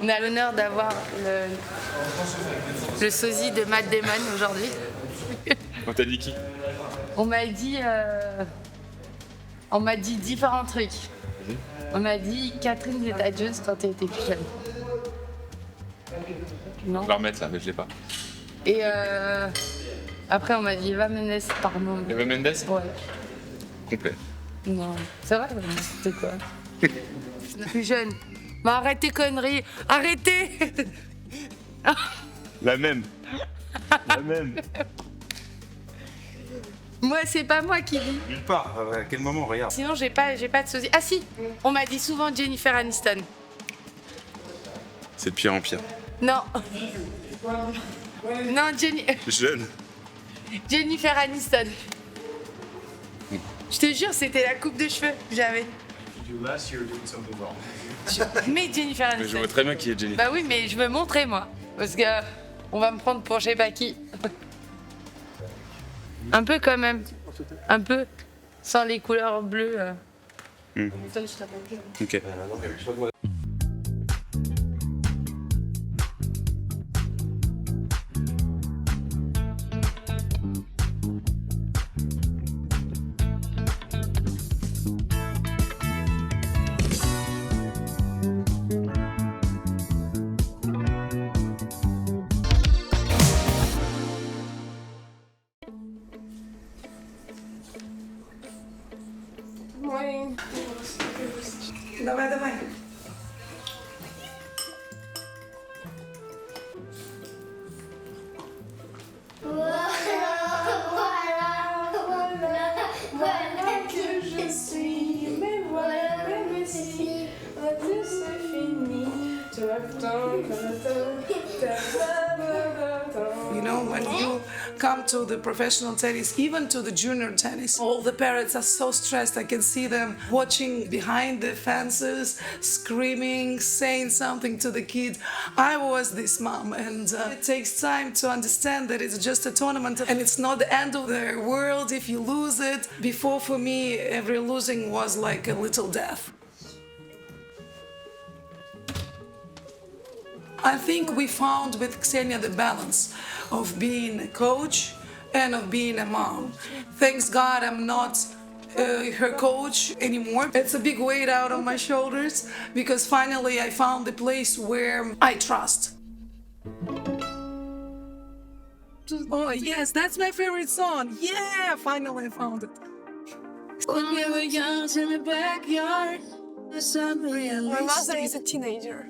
On a l'honneur d'avoir le sosie de Matt Damon aujourd'hui. On t'a dit qui? On m'a dit différents trucs. On m'a dit Catherine Zeta-Jones quand elle était plus jeune. Non. On va remettre ça, mais je l'ai pas. Et après on m'a dit Eva Mendes, pardon. Eva Mendes? Ouais. Complet. Non, c'est vrai, c'était quoi? Plus jeune. Mais arrête tes conneries, arrêtez. La même. La même. Moi, c'est pas moi qui dis. Nulle part. À quel moment, regarde. Sinon, j'ai pas de sosie. Ah si, on m'a dit souvent Jennifer Aniston. C'est de pire en pire. Non. Non, Jeune. Jennifer Aniston. Je te jure, c'était la coupe de cheveux que j'avais. Mais Jennifer Mais Aniston. je vois très bien qui est Jennifer. Bah oui, mais je veux montrer moi. Parce que on va me prendre pour je sais pas qui. Un peu quand même. Un peu. Sans les couleurs bleues. Ok. Давай, давай. Voilà que je suis, mais voilà même si tout c'est fini. You know, when you come to the professional tennis, even to the junior tennis, all the parents are so stressed. I can see them watching behind the fences, screaming, saying something to the kids. I was this mom, and it takes time to understand that it's just a tournament and it's not the end of the world if you lose it. Before, for me, every losing was like a little death. I think we found with Xenia the balance of being a coach and of being a mom. Thanks God I'm not her coach anymore. It's a big weight out on my shoulders because finally I found the place where I trust. Oh yes, that's my favorite song. Yeah, finally I found it. When we were young in the backyard, the sun My mother is a teenager.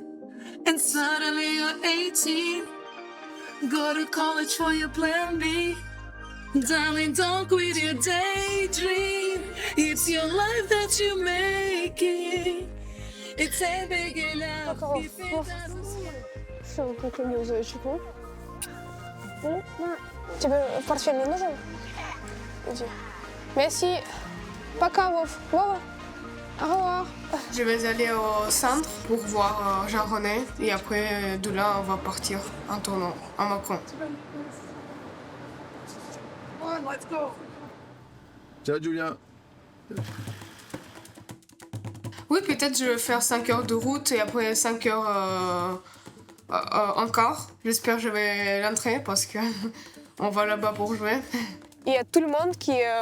and suddenly you're 18. Go to college for your plan B. Darling, don't quit your daydream. It's your life that you're making. It's a big enough. D'accord. If it doesn't Все, как у него зайчику. Тебе портфель не нужен? Иди. Merci. Пока, Вов. Вова. Au revoir. Je vais aller au centre pour voir Jean-René et après de là on va partir en tournant à Macron. Come on, let's go. Ciao Julien. Oui, peut-être je vais faire 5 heures de route et après 5 heures encore. J'espère que je vais l'entrer parce que on va là-bas pour jouer. Il y a tout le monde qui est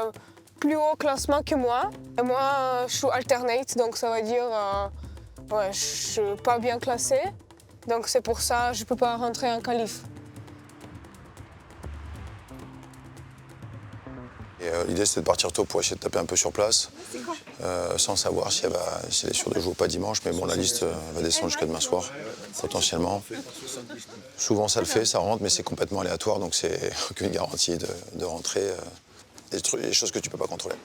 plus haut classement que moi. Et moi, je suis alternate, donc ça veut dire je suis pas bien classée. Donc c'est pour ça que je peux pas rentrer en qualif. L'idée c'était de partir tôt pour essayer de taper un peu sur place, sans savoir si elle est sûre de jouer ou pas dimanche, mais bon la liste va descendre jusqu'à demain soir, potentiellement. Souvent ça le fait, ça rentre, mais c'est complètement aléatoire, donc c'est aucune garantie de rentrer. Des choses que tu peux pas contrôler.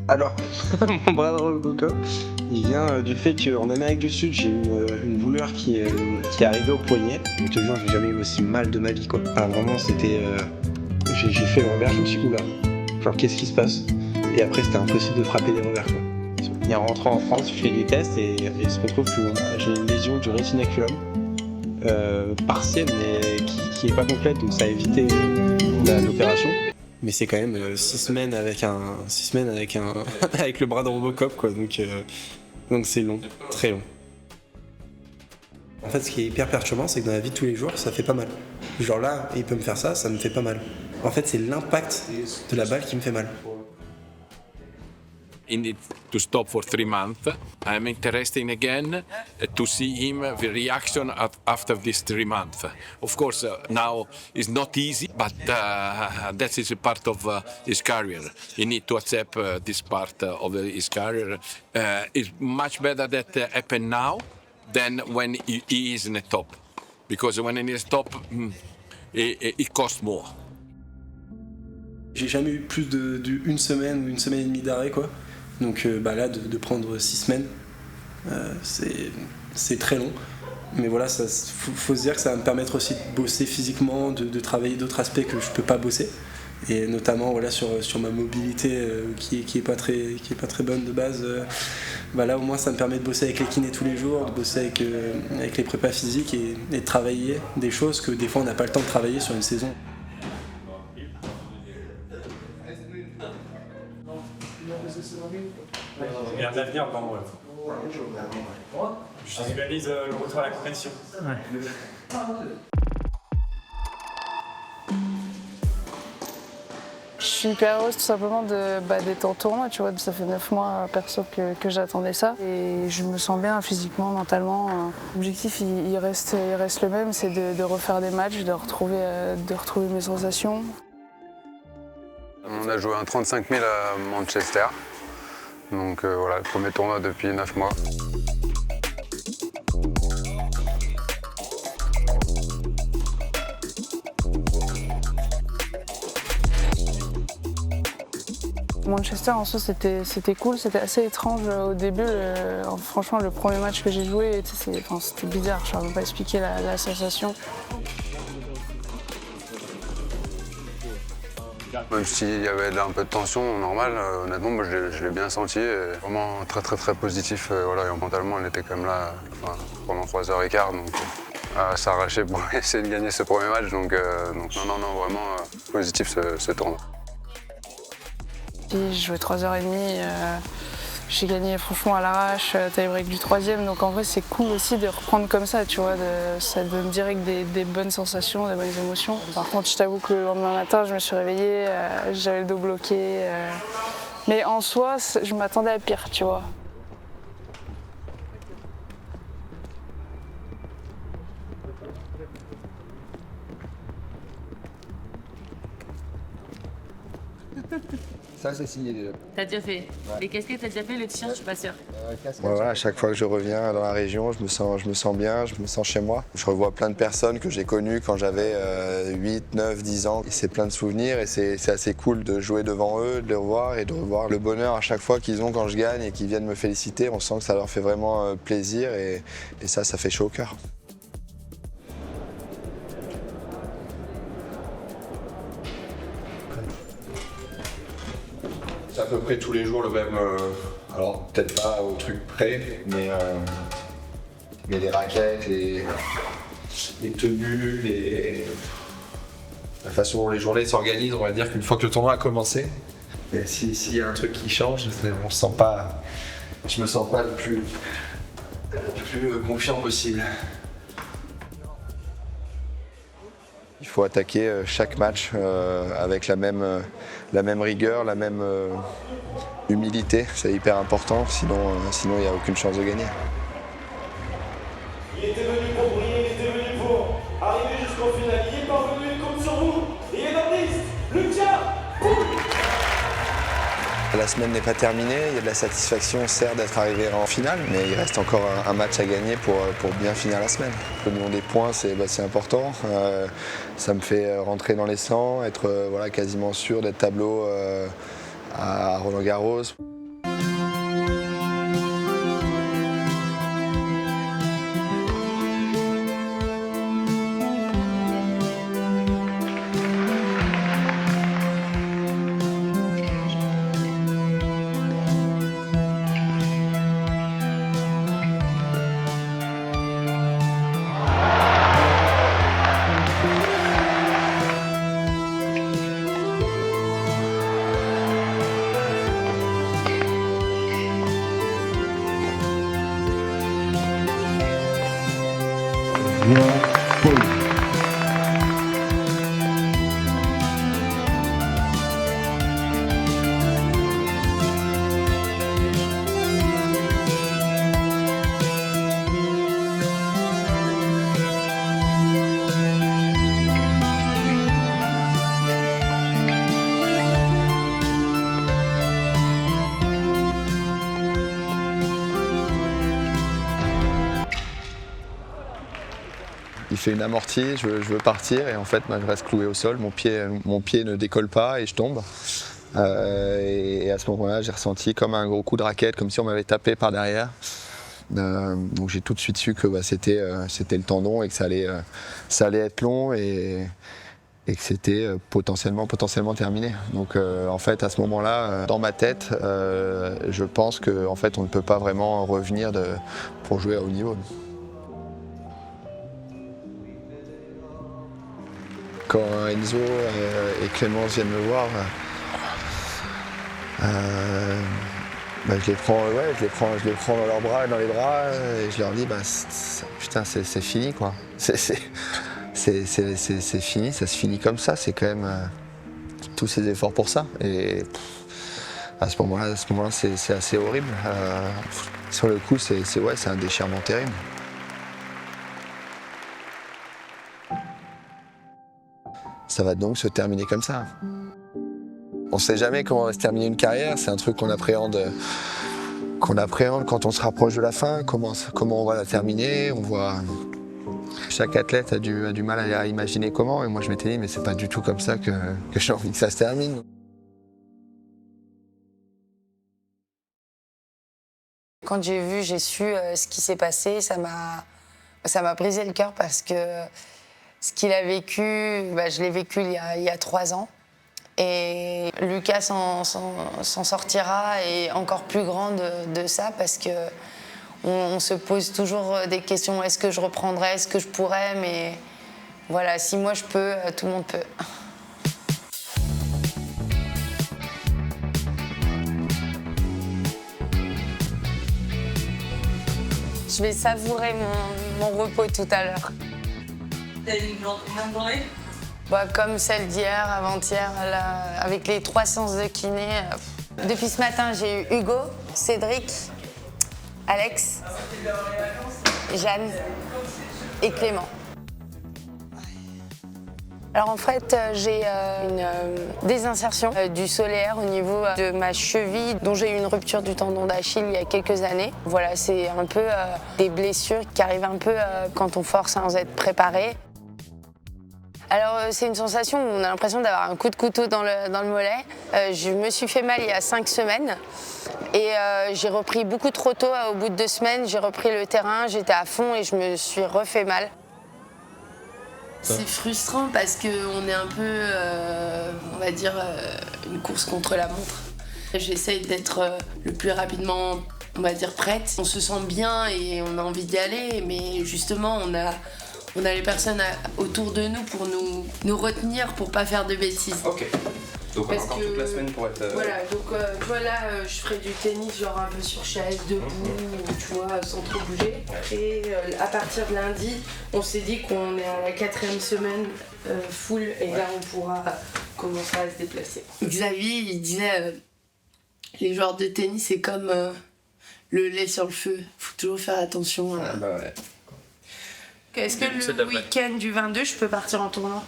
Alors, mon bras droit Coco, il vient du fait qu'en Amérique du Sud, j'ai une douleur qui est arrivée au poignet. Je te jure, j'ai jamais eu aussi mal de ma vie, quoi. Ah, vraiment, c'était... j'ai fait le revers, je me suis dit, oula, genre, qu'est-ce qui se passe? Et après, c'était impossible de frapper des revers, quoi. Et en rentrant en France, je fais des tests et il se retrouve que j'ai une lésion du rétinaculum partielle, mais qui est pas complète, donc ça a évité l'opération. Mais c'est quand même 6 semaines avec avec le bras de Robocop, quoi. Donc c'est long, très long. En fait, ce qui est hyper perturbant, c'est que dans la vie de tous les jours, ça fait pas mal. Genre là, il peut me faire ça, ça me fait pas mal. En fait, c'est l'impact de la balle qui me fait mal. He needs to stop for 3 months. I'm interested again to see him, the reaction after these 3 months. Of course, now it's not easy, but that is a part of his career. He needs to accept this part of his career. It's much better that happen now than when he is in the top. Because when he is top, it costs more. J'ai jamais eu plus d'une semaine ou une semaine et demie d'arrêt, quoi. Donc là, de prendre 6 semaines, c'est très long. Mais voilà, faut se dire que ça va me permettre aussi de bosser physiquement, de travailler d'autres aspects que je peux pas bosser. Et notamment voilà, sur ma mobilité qui est pas très bonne de base. Là, au moins, ça me permet de bosser avec les kinés tous les jours, de bosser avec les prépas physiques et de travailler des choses que des fois on n'a pas le temps de travailler sur une saison. Et un avenir devant moi. Je visualise le retour à la compétition. Je suis hyper heureuse tout simplement d'être en tournoi, tu vois. Ça fait 9 mois perso que j'attendais ça. Et je me sens bien physiquement, mentalement. L'objectif il reste le même, c'est de refaire des matchs, de retrouver mes sensations. On a joué un 35 000 à Manchester. Donc voilà, le premier tournoi depuis 9 mois. Manchester en soi c'était cool, c'était assez étrange au début. Franchement le premier match que j'ai joué c'était bizarre, je ne saurais même pas expliquer la sensation. Même s'il y avait un peu de tension, normal, honnêtement, moi, je l'ai bien senti. Et vraiment très très très positif. Voilà, et mentalement, elle était quand même là pendant 3h15. Donc à s'arracher pour essayer de gagner ce premier match. Donc non, vraiment positif ce tournoi. J'ai joué 3h30, j'ai gagné franchement à l'arrache, tie-break du 3e. Donc en vrai c'est cool aussi de reprendre comme ça, tu vois, ça donne direct des bonnes sensations, des bonnes émotions. Par contre je t'avoue que le lendemain matin je me suis réveillée, j'avais le dos bloqué. Mais en soi je m'attendais à pire, tu vois. Ça, c'est signé déjà. T'as déjà fait les casquettes, t'as déjà fait le t-shirt, je suis pas sûre. Voilà, à chaque fois que je reviens dans la région, je me sens bien, je me sens chez moi. Je revois plein de personnes que j'ai connues quand j'avais 8, 9, 10 ans. Et c'est plein de souvenirs et c'est assez cool de jouer devant eux, de les revoir et de revoir le bonheur à chaque fois qu'ils ont quand je gagne et qu'ils viennent me féliciter. On sent que ça leur fait vraiment plaisir et ça fait chaud au cœur. C'est à peu près tous les jours le même, alors peut-être pas au truc près, mais les raquettes, les tenues, la façon dont les journées s'organisent, on va dire qu'une fois que le tournoi a commencé, s'il y a un truc qui change, on se sent pas, je me sens pas le plus confiant possible. Il faut attaquer chaque match avec la même rigueur, la même humilité. C'est hyper important, sinon il n'y a aucune chance de gagner. Il était venu pour briller, il était venu pour arriver jusqu'au final. Il est parvenu, il compte sur vous. Il est dans le Lucas. La semaine n'est pas terminée, il y a de la satisfaction certes d'être arrivé en finale, mais il reste encore un match à gagner pour bien finir la semaine. Le niveau des points, c'est important. Ça me fait rentrer dans les 100, être quasiment sûr d'être tableau à Roland-Garros. fais une amortie, je veux partir et en fait je reste cloué au sol, mon pied ne décolle pas et je tombe. Et à ce moment-là, j'ai ressenti comme un gros coup de raquette, comme si on m'avait tapé par derrière. Donc j'ai tout de suite su que c'était le tendon et que ça allait être long et que c'était potentiellement terminé. Donc en fait à ce moment-là, dans ma tête, je pense qu'en fait on ne peut pas vraiment revenir pour jouer à haut niveau. Quand Enzo et Clémence viennent me voir, je les prends dans leurs bras, dans les bras, et je leur dis putain c'est fini quoi. C'est fini, ça se finit comme ça, c'est quand même tous ces efforts pour ça. Et à ce moment-là, c'est assez horrible. Sur le coup, c'est un déchirement terrible. Ça va donc se terminer comme ça. On ne sait jamais comment va se terminer une carrière, c'est un truc qu'on appréhende quand on se rapproche de la fin, comment on va la terminer, on voit... Chaque athlète a du mal à imaginer comment, et moi je m'étais dit mais c'est pas du tout comme ça que j'ai envie que ça se termine. Quand j'ai su ce qui s'est passé, ça m'a brisé le cœur parce que ce qu'il a vécu, je l'ai vécu il y a 3 ans. Et Lucas s'en sortira et encore plus grand de ça parce que on se pose toujours des questions. Est-ce que je reprendrai? Est-ce que je pourrais? Mais voilà, si moi je peux, tout le monde peut. Je vais savourer mon repos tout à l'heure. T'as une journée? Comme celle d'hier, avant-hier, avec les 3 séances de kiné. Depuis ce matin, j'ai eu Hugo, Cédric, Alex, Jeanne et Clément. Alors en fait, j'ai une désinsertion du solaire au niveau de ma cheville, dont j'ai eu une rupture du tendon d'Achille il y a quelques années. Voilà, c'est un peu des blessures qui arrivent un peu quand on force sans être préparé. Alors c'est une sensation où on a l'impression d'avoir un coup de couteau dans le mollet. Je me suis fait mal il y a 5 semaines et j'ai repris beaucoup trop tôt. Au bout de 2 semaines, j'ai repris le terrain, j'étais à fond et je me suis refait mal. C'est frustrant parce qu'on est un peu, on va dire, une course contre la montre. J'essaye d'être le plus rapidement, on va dire, prête. On se sent bien et on a envie d'y aller, mais justement, on a les personnes autour de nous pour nous retenir pour pas faire de bêtises. Ok. Donc on a encore toute la semaine pour être... Voilà, donc voilà, je ferai du tennis genre un peu sur chaise, debout, tu vois, sans trop bouger. Et à partir de lundi, on s'est dit qu'on est à la 4e semaine full et là on pourra commencer à se déplacer. Xavier, il disait, les joueurs de tennis c'est comme le lait sur le feu, faut toujours faire attention. Ah bah ouais. Est-ce que le week-end du 22, je peux partir en tournoi?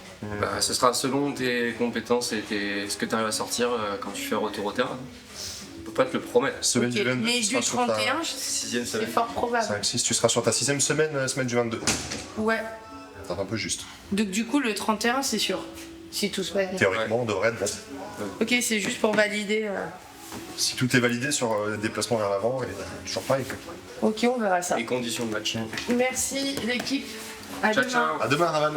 Ce sera selon tes compétences et ce que tu arrives à sortir quand tu fais retour au terrain. On peut pas te le promettre. Semaine du 22, mais du 31, c'est fort probable. 5-6, tu seras sur ta 6e semaine, semaine du 22. Ouais. T'as un peu juste. Donc du coup, le 31, c'est sûr. Si tout se passe bien. Théoriquement, on devrait être bon. Ok, c'est juste pour valider. Si tout est validé sur les déplacements vers l'avant, et toujours pareil. Ok, on verra ça. Les conditions de match. Merci l'équipe. À demain. Ciao. À demain, Ravan.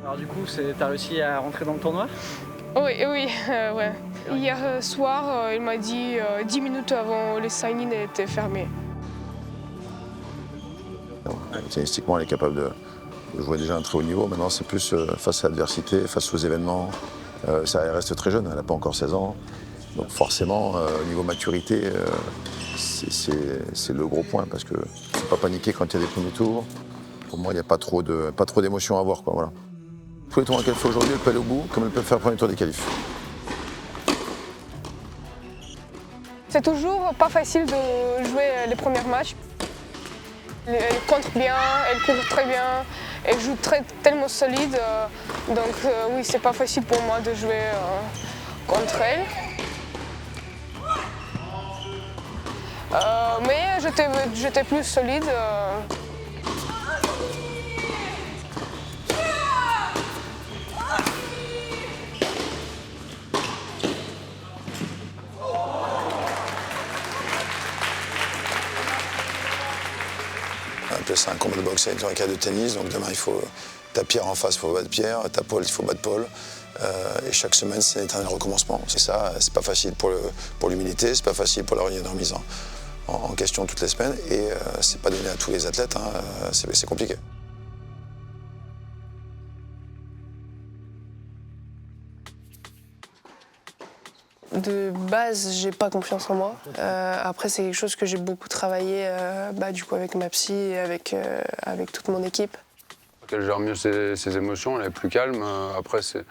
Alors du coup, t'as réussi à rentrer dans le tournoi? Oui, ouais. Hier soir, il m'a dit 10 minutes avant le sign-in était fermé. Tennistiquement, elle est capable de jouer déjà un très haut niveau. Maintenant, c'est plus face à l'adversité, face aux événements. Elle reste très jeune, elle n'a pas encore 16 ans. Donc forcément, au niveau maturité, c'est le gros point parce que il ne faut pas paniquer quand il y a des premiers tours. Pour moi, il n'y a pas trop d'émotions à avoir, quoi, voilà. Tous les tournois qu'elle fait aujourd'hui, elle peut aller au bout, comme elle peut faire le premier tour des qualifs. C'est toujours pas facile de jouer les premiers matchs. Elle contre bien, elle court très bien, elle joue tellement solide. Donc oui, c'est pas facile pour moi de jouer contre elle. Mais j'étais plus solide. C'est un combat de boxe avec une raquette de tennis, donc demain il faut ta pierre en face, il faut battre pierre, ta pole, il faut battre pole. Et chaque semaine, c'est un éternel recommencement. C'est ça, c'est pas facile pour l'humilité, c'est pas facile pour la remise en question toutes les semaines, et c'est pas donné à tous les athlètes, hein, c'est compliqué. De base, j'ai pas confiance en moi. Après, c'est quelque chose que j'ai beaucoup travaillé du coup avec ma psy et avec toute mon équipe. Elle gère mieux ses émotions, elle est plus calme. Après, c'est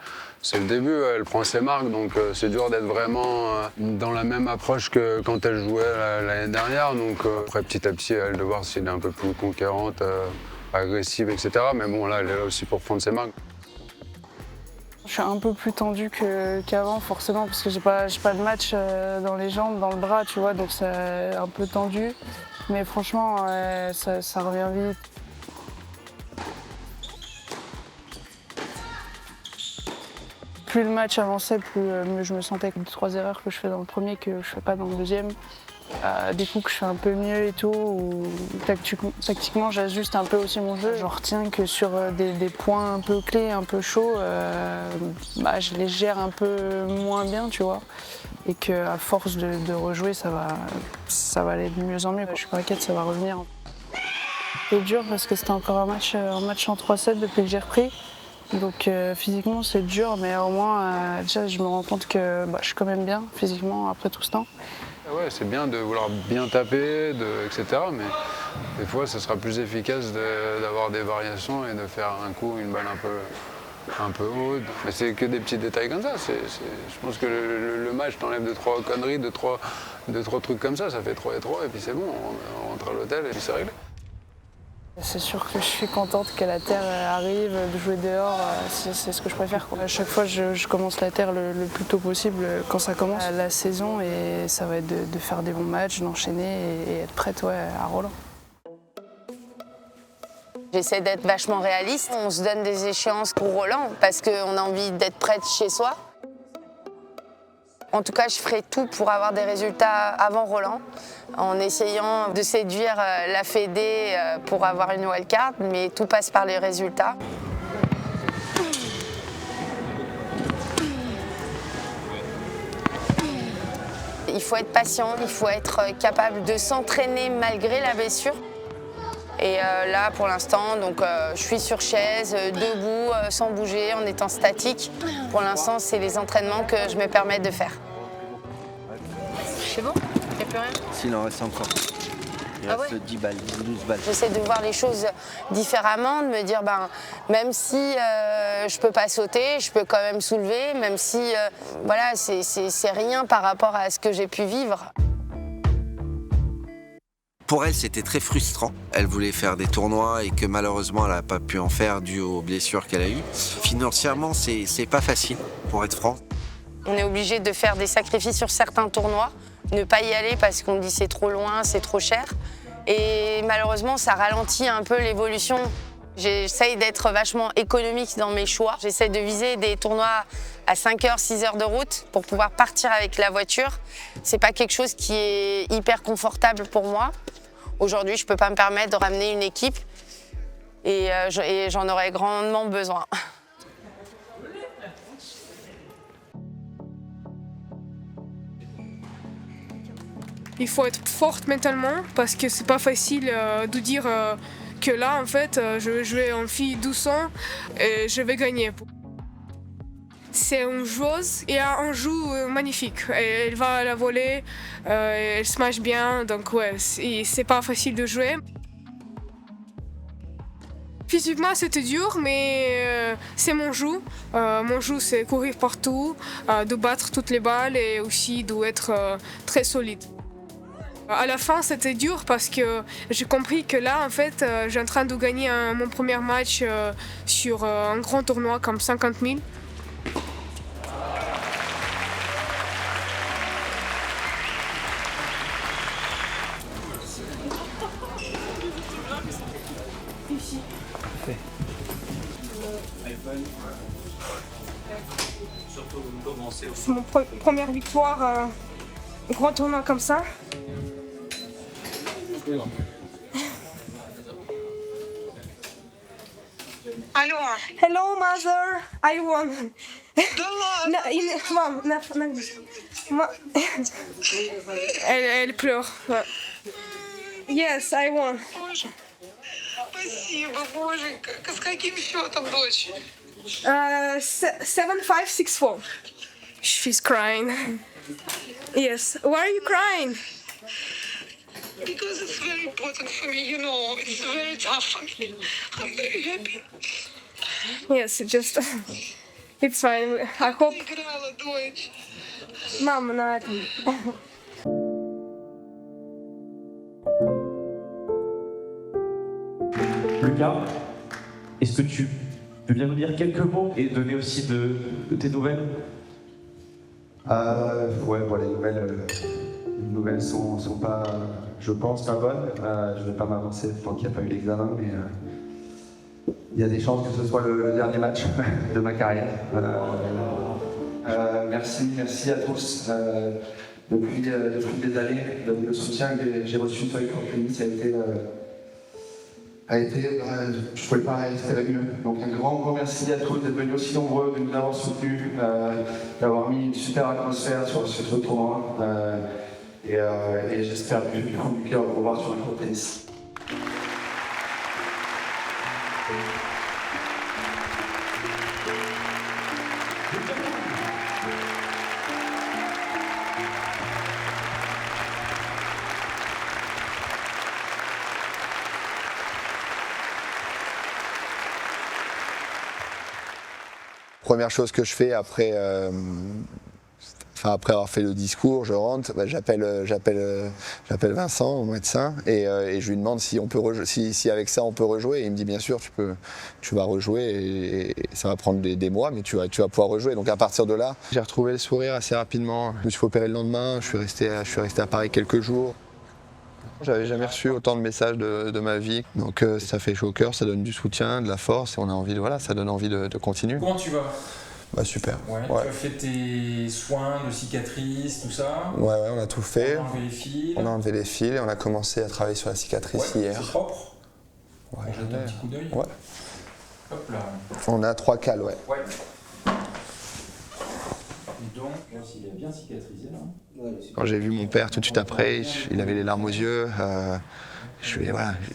le début, elle prend ses marques, donc c'est dur d'être vraiment dans la même approche que quand elle jouait l'année dernière. Donc après, petit à petit, elle de voir si elle est un peu plus conquérante, agressive, etc. Mais bon, là, elle est là aussi pour prendre ses marques. Je suis un peu plus tendue qu'avant, forcément, parce que j'ai pas de match dans les jambes, dans le bras, tu vois, donc c'est un peu tendu. Mais franchement, ça revient vite. Plus le match avançait, plus mieux je me sentais avec les 3 erreurs que je fais dans le premier que je fais pas dans le deuxième. Des coups que je fais un peu mieux et tout, ou tactiquement j'ajuste un peu aussi mon jeu. Je retiens que sur des points un peu clés, un peu chauds, je les gère un peu moins bien, tu vois. Et qu'à force de rejouer, ça va aller de mieux en mieux. Je suis pas inquiète, ça va revenir. C'est dur parce que c'était encore un match en 3-7 depuis que j'ai repris. Donc physiquement c'est dur, mais au moins déjà je me rends compte que je suis quand même bien physiquement après tout ce temps. Ouais, c'est bien de vouloir bien taper, etc. Mais des fois, ce sera plus efficace d'avoir des variations et de faire un coup, une balle un peu haute. Mais c'est que des petits détails comme ça. Je pense que le match t'enlève 2-3 conneries, 2-3 trucs comme ça fait 3 et 3 et puis c'est bon, on rentre à l'hôtel et puis c'est réglé. C'est sûr que je suis contente que la terre arrive, de jouer dehors, c'est ce que je préfère. À chaque fois, je commence la terre le plus tôt possible quand ça commence la saison, et ça va être de faire des bons matchs, d'enchaîner et être prête à Roland. J'essaie d'être vachement réaliste. On se donne des échéances pour Roland parce qu'on a envie d'être prête chez soi. En tout cas, je ferai tout pour avoir des résultats avant Roland, en essayant de séduire la Fédé pour avoir une wildcard, mais tout passe par les résultats. Il faut être patient, il faut être capable de s'entraîner malgré la blessure. Et là, pour l'instant, je suis sur chaise, debout, sans bouger, en étant statique. Pour l'instant, c'est les entraînements que je me permets de faire. C'est bon? Il n'y a plus rien? S'il en reste encore. Il reste 10 balles, 12 balles. J'essaie de voir les choses différemment, de me dire, même si je peux pas sauter, je peux quand même soulever, même si, c'est rien par rapport à ce que j'ai pu vivre. Pour elle, c'était très frustrant. Elle voulait faire des tournois et que malheureusement, elle n'a pas pu en faire dû aux blessures qu'elle a eues. Financièrement, c'est pas facile, pour être franc. On est obligé de faire des sacrifices sur certains tournois, ne pas y aller parce qu'on dit c'est trop loin, c'est trop cher. Et malheureusement, ça ralentit un peu l'évolution. J'essaye d'être vachement économique dans mes choix. J'essaie de viser des tournois à 5 heures, 6 heures de route pour pouvoir partir avec la voiture. C'est pas quelque chose qui est hyper confortable pour moi. Aujourd'hui, je peux pas me permettre de ramener une équipe et j'en aurais grandement besoin. Il faut être forte mentalement parce que c'est pas facile de dire que là, en fait, je vais jouer en fille 1200 et je vais gagner. C'est une joueuse et un jeu magnifique. Elle va à la volée, elle smash bien, donc ouais, c'est pas facile de jouer. Physiquement, c'était dur, mais c'est mon jeu. Mon jeu, c'est courir partout, de battre toutes les balles et aussi d'être très solide. À la fin, c'était dur parce que j'ai compris que là, en fait, j'ai en train de gagner mon premier match sur un grand tournoi comme 50 000. C'est mon première victoire grand tournoi comme ça. Алло. Hello, mother. I won. Elle pleure. Ouais. Yes, I won. Спасибо, боже, с каким счетом, дочь? 7564. She's crying. Yes. Why are you crying? Because it's very important for me, you know. It's very tough for me. I'm very happy. Yes, it's fine. I hope. Играла, дочь. Мама на этом. Lucas, est-ce que tu peux bien nous dire quelques mots et donner aussi de tes nouvelles? Ouais, bon, les nouvelles sont pas, je pense, pas bonnes. Je vais pas m'avancer tant qu'il n'y a pas eu l'examen, mais il y a des chances que ce soit le dernier match de ma carrière. Merci à tous. Depuis des années, le soutien que j'ai reçu sur les campagnes, ça a été, je ne pouvais pas rester avec eux. Donc un grand merci à tous d'être venus aussi nombreux, de nous avoir soutenus, d'avoir mis une super atmosphère sur ce tournoi. Et j'espère que du fond du cœur vous revoir sur le court tennis. Première chose que je fais après avoir fait le discours, je rentre, j'appelle Vincent, mon médecin, et je lui demande si avec ça on peut rejouer. Et il me dit bien sûr, tu vas rejouer et ça va prendre des mois, mais tu vas pouvoir rejouer. Donc à partir de là, j'ai retrouvé le sourire assez rapidement. Je me suis fait opérer le lendemain, je suis resté à Paris quelques jours. J'avais jamais reçu autant de messages de ma vie, donc ça fait chaud au cœur, ça donne du soutien, de la force, et on a envie ça donne envie de continuer. Comment tu vas? Bah super. Ouais. Tu as fait tes soins de cicatrices, tout ça? Ouais, on a tout fait. On a enlevé les fils. On a enlevé les fils et on a commencé à travailler sur la cicatrice hier. C'est propre? Ouais, on jette un petit coup d'œil? Ouais. Hop là. On a 3 cales, ouais. Ouais. Et donc, il est bien cicatrisé là. Quand j'ai vu mon père tout de suite après, il avait les larmes aux yeux.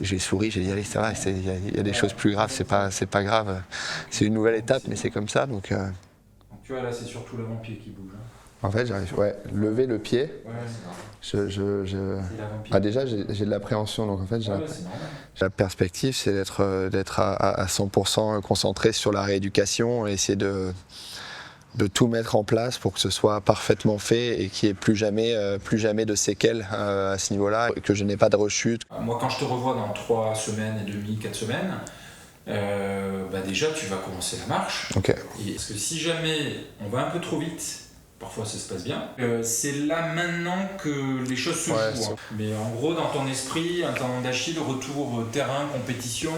J'ai souri, j'ai dit allez, ça va, il y a des choses plus graves, c'est pas grave. C'est une nouvelle étape, mais c'est comme ça. Donc tu vois là, c'est surtout l'avant-pied qui bouge. En fait, j'arrive, lever le pied. Déjà, j'ai de l'appréhension, donc en fait, la perspective, c'est d'être à 100% concentré sur la rééducation et essayer de tout mettre en place pour que ce soit parfaitement fait et qu'il n'y ait plus jamais de séquelles à ce niveau-là, et que je n'ai pas de rechute. Moi, quand je te revois dans 3 semaines et demie, 4 semaines, déjà tu vas commencer la marche. Okay. Parce que si jamais on va un peu trop vite, parfois ça se passe bien, c'est là maintenant que les choses se jouent. Hein. Mais en gros, dans ton esprit, un tendon d'Achille, retour terrain, compétition,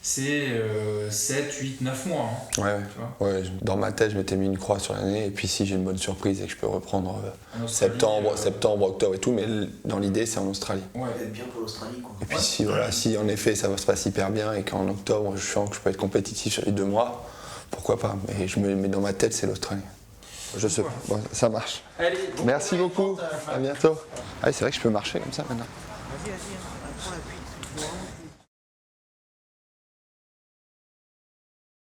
c'est 7, 8, 9 mois. Hein. Ouais, dans ma tête, je m'étais mis une croix sur l'année, et puis si j'ai une bonne surprise et que je peux reprendre septembre, octobre et tout, mais dans l'idée, c'est en Australie. Ouais, être bien pour l'Australie, quoi. Et puis si en effet ça se passe hyper bien et qu'en octobre, je sens que je peux être compétitif sur les 2 mois, pourquoi pas, mais je me mets dans ma tête, c'est l'Australie. Je sais pas, bon, ça marche. Allez, merci beaucoup, à bientôt. Ah oui, c'est vrai que je peux marcher comme ça maintenant. Vas-y, prends l'appui.